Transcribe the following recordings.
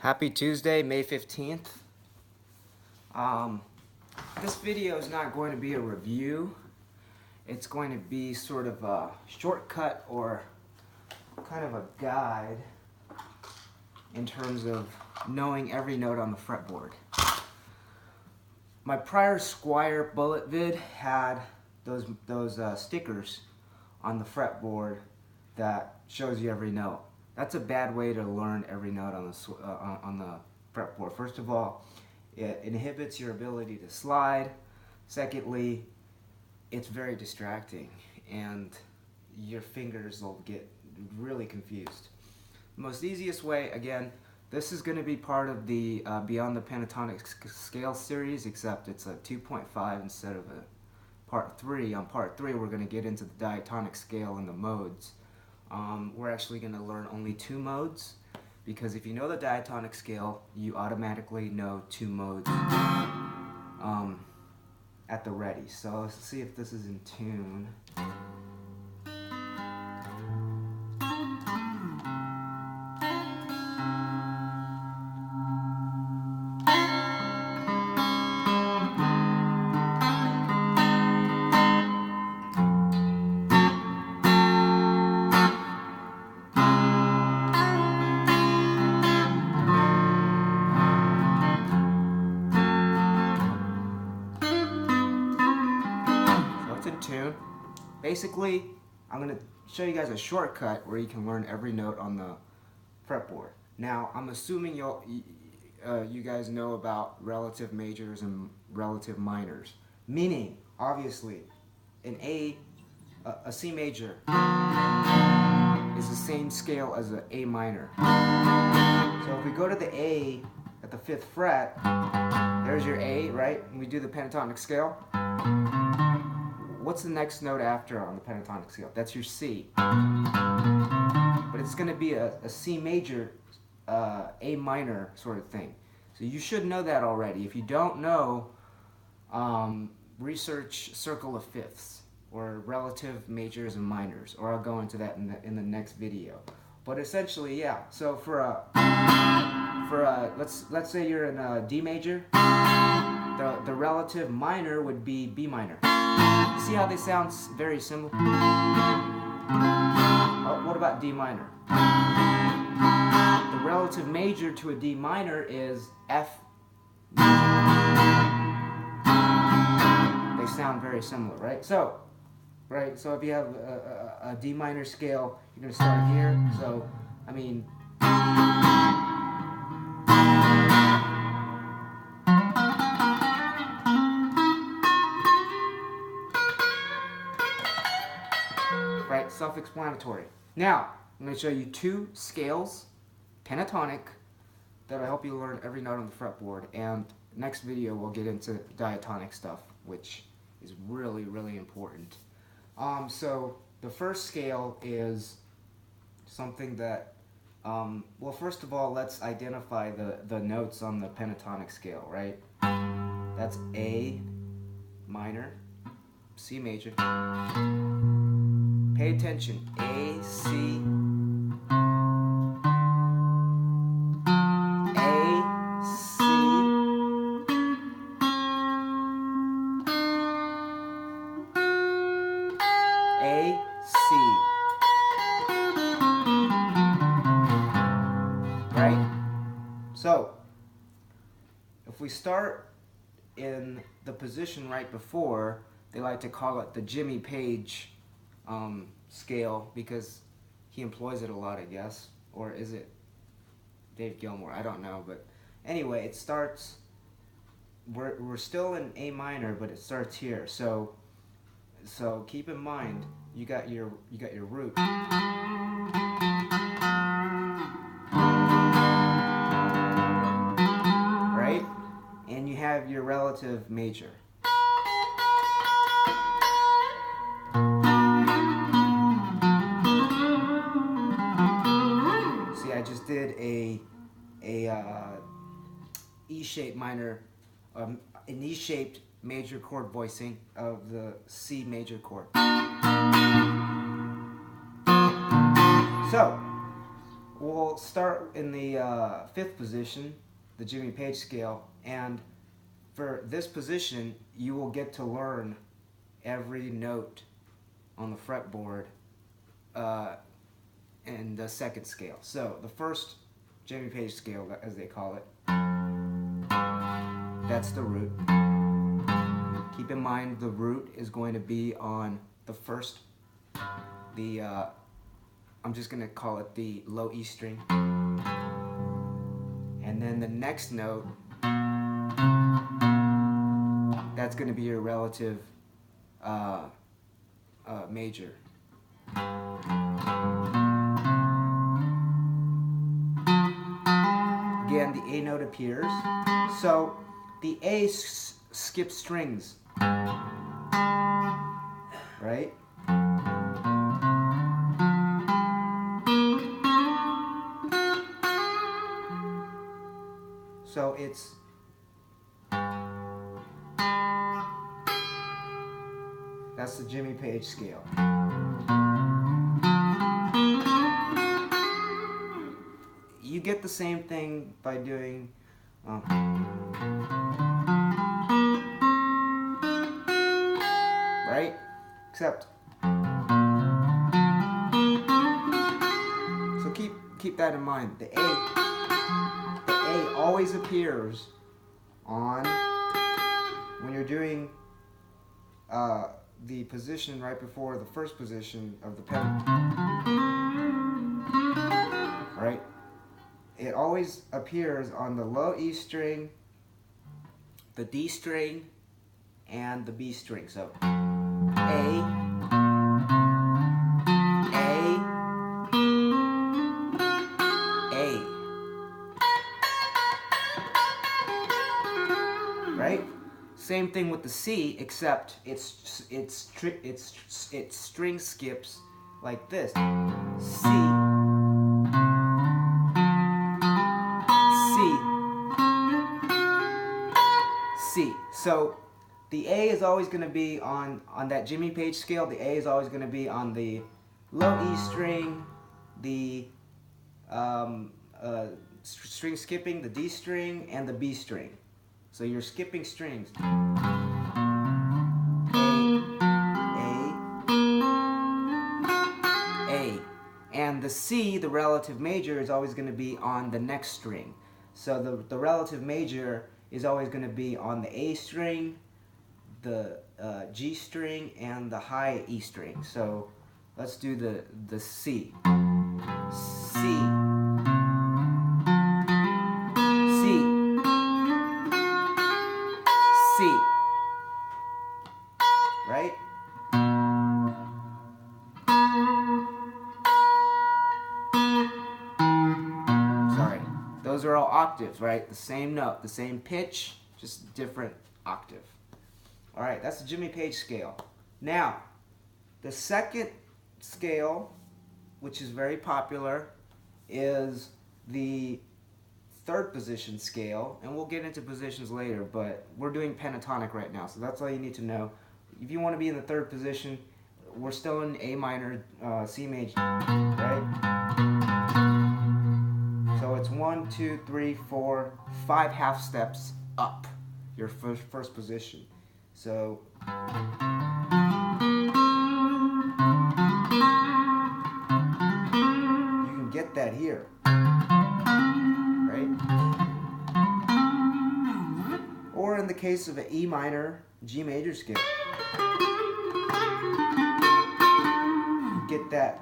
Happy Tuesday, May 15th. This video is not going to be a review. It's going to be sort of a shortcut or kind of a guide in terms of knowing every note on the fretboard. My prior Squire bullet vid had those stickers on the fretboard that shows you every note. That's a bad way to learn every note on the fretboard. First of all, it inhibits your ability to slide. Secondly, it's very distracting and your fingers will get really confused. The most easiest way, again, this is going to be part of the Beyond the Pentatonic Scale series, except it's a 2.5 instead of a part 3. On part 3, we're going to get into the diatonic scale and the modes. We're actually going to learn only 2 modes, because if you know the diatonic scale, you automatically know 2 modes at the ready. So let's see if this is in tune. Tune. Basically, I'm going to show you guys a shortcut where you can learn every note on the fretboard. Now, I'm assuming you guys know about relative majors and relative minors. Meaning, obviously, a C major is the same scale as an A minor. So if we go to the A at the 5th fret, there's your A, right? And we do the pentatonic scale. What's the next note after on the pentatonic scale? That's your C. But it's going to be a C major, A minor sort of thing. So you should know that already. If you don't know, research circle of fifths or relative majors and minors, or I'll go into that in the next video. But essentially, yeah. So for let's say you're in a D major, the relative minor would be B minor. See how they sound very similar? What about D minor? The relative major to a D minor is F major. They sound very similar, right? So if you have a D minor scale, you're going to start here. So, I mean, right, self-explanatory. Now, I'm going to show you 2 scales, pentatonic, that'll help you learn every note on the fretboard. And next video, we'll get into diatonic stuff, which is really, really important. So the first scale is something that, well, first of all, let's identify the notes on the pentatonic scale, right? That's A minor, C major. Pay attention. A, C, A, C, A, C. Right? So, if we start in the position right before, they like to call it the Jimmy Page scale, because he employs it a lot, I guess. Or is it Dave Gilmour? I don't know. But anyway, it starts, we're still in A minor, but it starts here. So keep in mind, you got your root. Right? And you have your relative major. Did an E-shaped minor, an E-shaped major chord voicing of the C major chord. So We'll start in the 5th position, the Jimmy Page scale, and for this position, you will get to learn every note on the fretboard in the 2nd scale. So the first Jimmy Page scale, as they call it, that's the root. Keep in mind the root is going to be on the first, I'm just going to call it the low E string. And then the next note, that's going to be your relative major. Again, the A note appears. So the A skips strings, right? So that's the Jimmy Page scale. You get the same thing by doing right? Except so keep that in mind. The A always appears on when you're doing the position right before the first position of the pen. Right? It always appears on the low E string, the D string, and the B string. So A, right? Same thing with the C, except its string skips like this. C, C. So the A is always going to be on that Jimmy Page scale. The A is always going to be on the low E string, the string skipping, the D string, and the B string. So you're skipping strings. A, and the C, the relative major, is always going to be on the next string. So the relative major is always going to be on the A string, the G string, and the high E string. So let's do the C. C. C. Right? Sorry. Those are all octaves, right? The same note, the same pitch, just different octave. All right, that's the Jimmy Page scale. Now, the second scale, which is very popular, is the 3rd position scale, and we'll get into positions later, but we're doing pentatonic right now, so that's all you need to know. If you want to be in the 3rd position, we're still in A minor, C major, right? So it's 1, 2, 3, 4, 5 half steps up your first position. So you can get that here. Or in the case of an E minor, G major scale, you get that.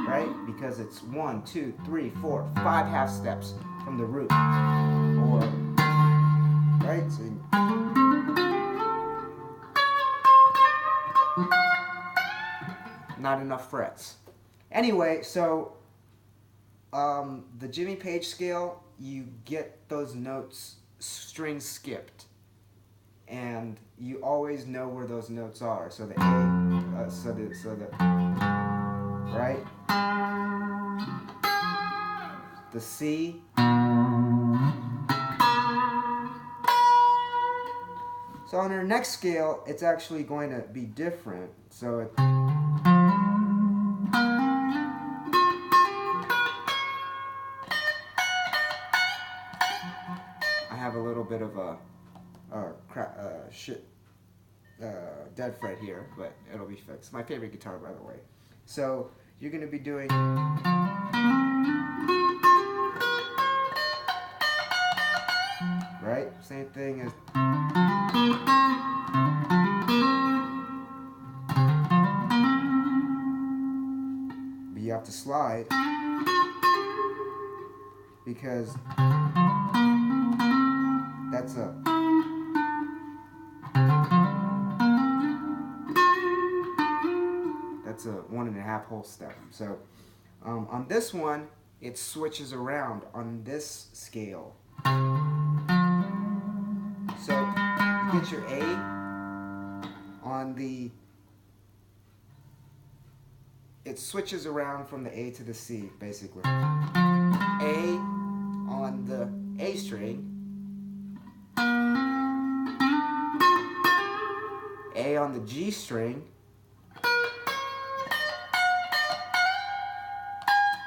Right? Because it's 1, 2, 3, 4, 5 half steps from the root. Or, right? So not enough frets. Anyway, so the Jimmy Page scale, you get those notes, strings skipped, and you always know where those notes are. So the A, right? The C, So on our next scale, it's actually going to be different. So I have a little bit of a dead fret here, but it'll be fixed. My favorite guitar, by the way. So you're going to be doing right, same thing as but you have to slide because that's a That's a 1.5 whole step. So on this one, it switches around on this scale. So you get your A on the, it switches around from the A to the C, basically. A on the A string, A on the G string,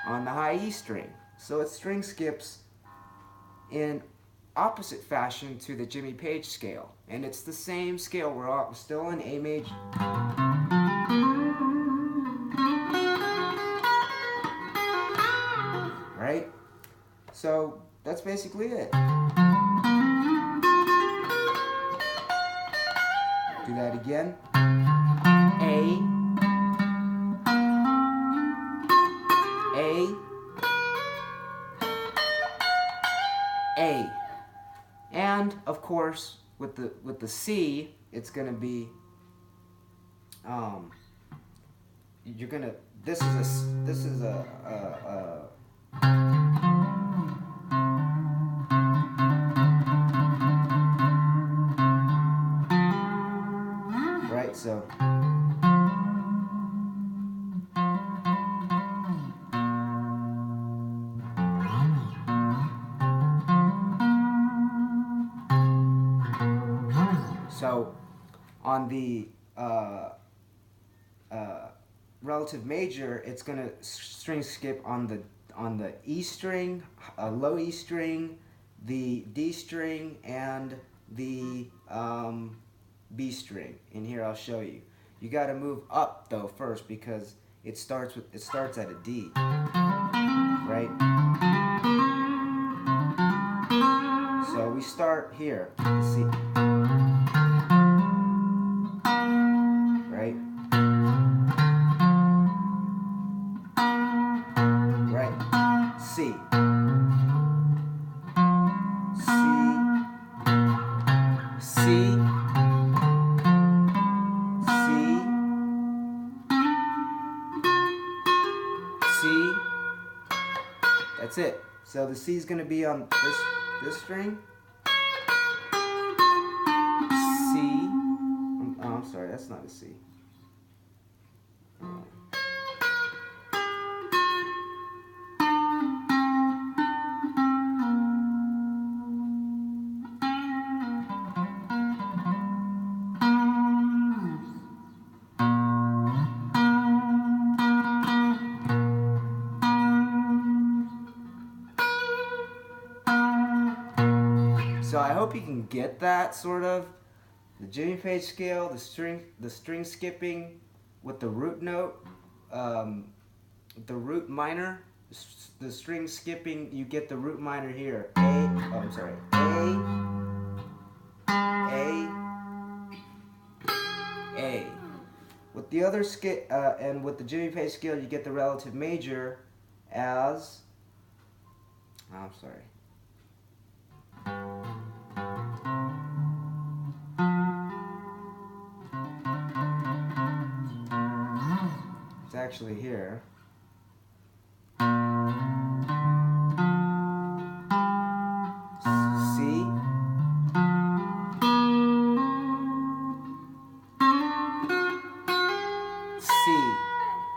on the high E string. So it string skips in opposite fashion to the Jimmy Page scale. And it's the same scale. We're still in A major. Right? So that's basically it. Do that again. A, A. And of course, with the C, it's gonna be you're gonna this is a right, so on the relative major, it's gonna string skip on the E string, low E string, the D string, and the B string. And here I'll show you. You got to move up though first because it starts at a D, right? So we start here. Let's see. Right? Right. C. C. C. That's it. So the C is going to be on this string. C. Oh, I'm sorry, that's not a C. So I hope you can get that sort of. The Jimmy Page scale, the string skipping with the root note, the root minor, the string skipping, you get the root minor here. A. With the other and with the Jimmy Page scale, you get the relative major as, I'm sorry. It's actually here. C. C.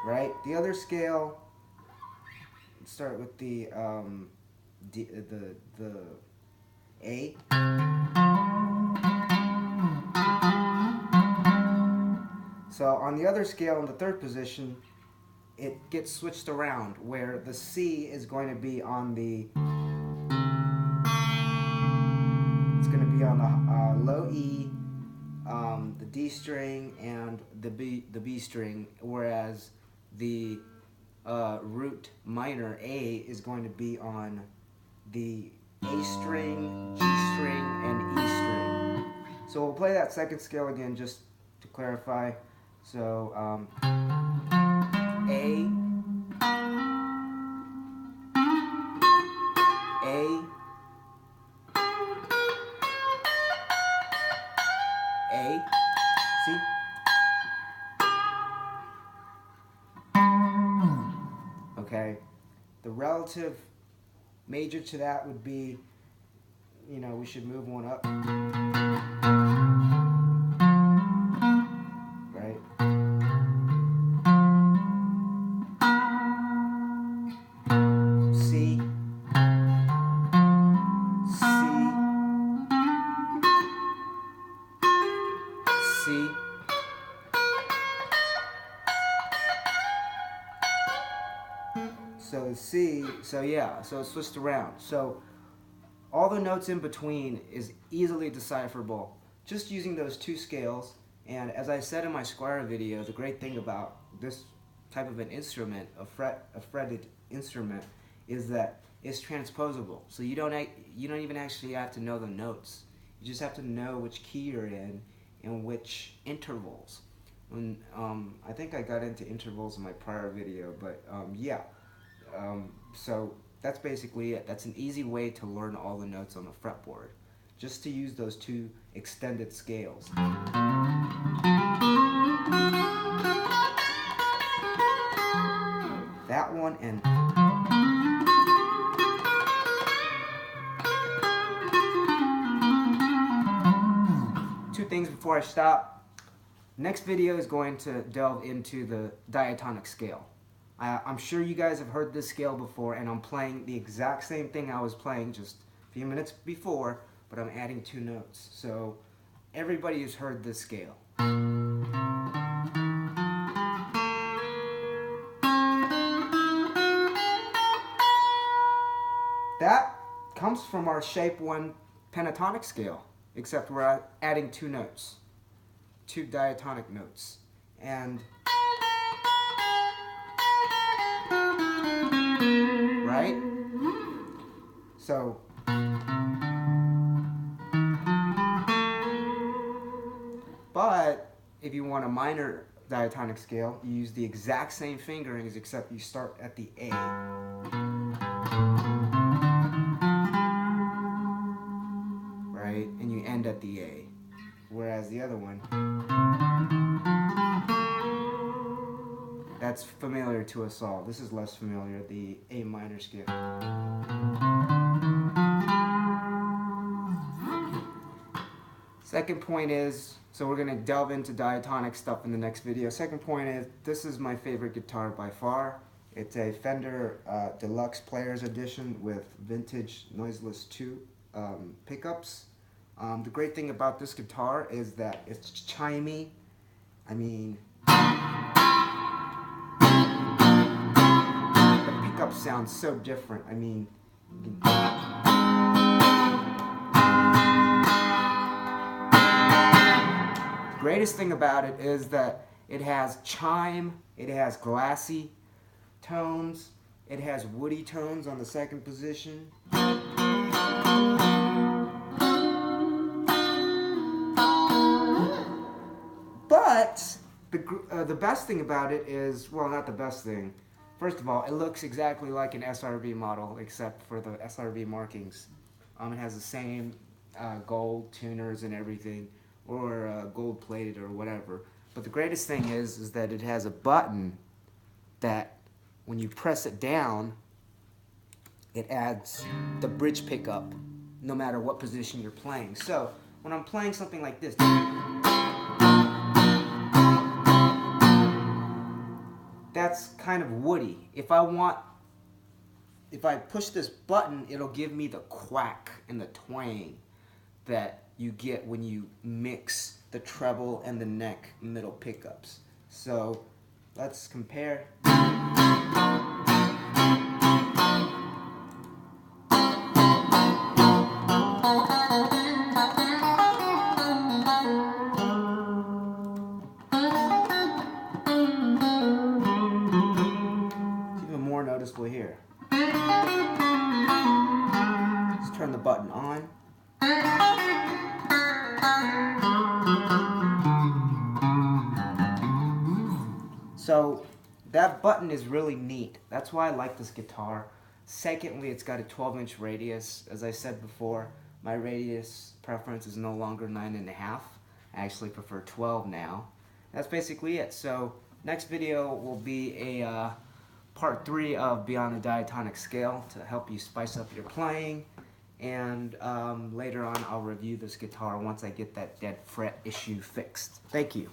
Right? The other scale, let's start with the A. So on the other scale in the third position, it gets switched around where the C is going to be on the low E, the D string, and the B string, whereas the root minor A is going to be on the A string, G string, and E string. So we'll play that second scale again just to clarify. So A, see? Okay, the relative major to that would be, we should move one up. Right? C, C, so the C, so it's switched around. So all the notes in between is easily decipherable just using those two scales. And as I said in my Squire video, the great thing about this type of an instrument, a fretted instrument, is that it's transposable. So you don't even actually have to know the notes. You just have to know which key you're in and which intervals. And I think I got into intervals in my prior video, but so that's basically it. That's an easy way to learn all the notes on the fretboard, just to use those two extended scales. That one and two things before I stop. Next video is going to delve into the diatonic scale. I'm sure you guys have heard this scale before, and I'm playing the exact same thing I was playing just a few minutes before, but I'm adding two notes. So everybody has heard this scale. That comes from our shape 1 pentatonic scale, except we're adding two notes, two diatonic notes. And right? So but if you want a minor diatonic scale, you use the exact same fingerings, except you start at the A. Right? And you end at the A. Whereas the other one, that's familiar to us all. This is less familiar, the A minor scale. Second point is, so we're going to delve into diatonic stuff in the next video. Second point is, this is my favorite guitar by far. It's a Fender Deluxe Player's Edition with vintage noiseless 2 pickups. The great thing about this guitar is that it's chimey. I mean, the pickup sounds so different. I mean, the greatest thing about it is that it has chime, it has glassy tones, it has woody tones on the second position. But the best thing about it is, well, not the best thing. First of all, it looks exactly like an SRV model, except for the SRV markings. It has the same gold tuners and everything, or gold plated or whatever. But the greatest thing is that it has a button that when you press it down, it adds the bridge pickup no matter what position you're playing. So when I'm playing something like this, that's kind of woody. If I push this button, it'll give me the quack and the twang that you get when you mix the treble and the neck middle pickups. So let's compare. It's even more noticeable here. Let's turn the button on. So that button is really neat. That's why I like this guitar. Secondly, it's got a 12-inch radius. As I said before, my radius preference is no longer 9.5. I actually prefer 12 now. That's basically it. So next video will be a part 3 of Beyond the Diatonic Scale to help you spice up your playing. And later on, I'll review this guitar once I get that dead fret issue fixed. Thank you.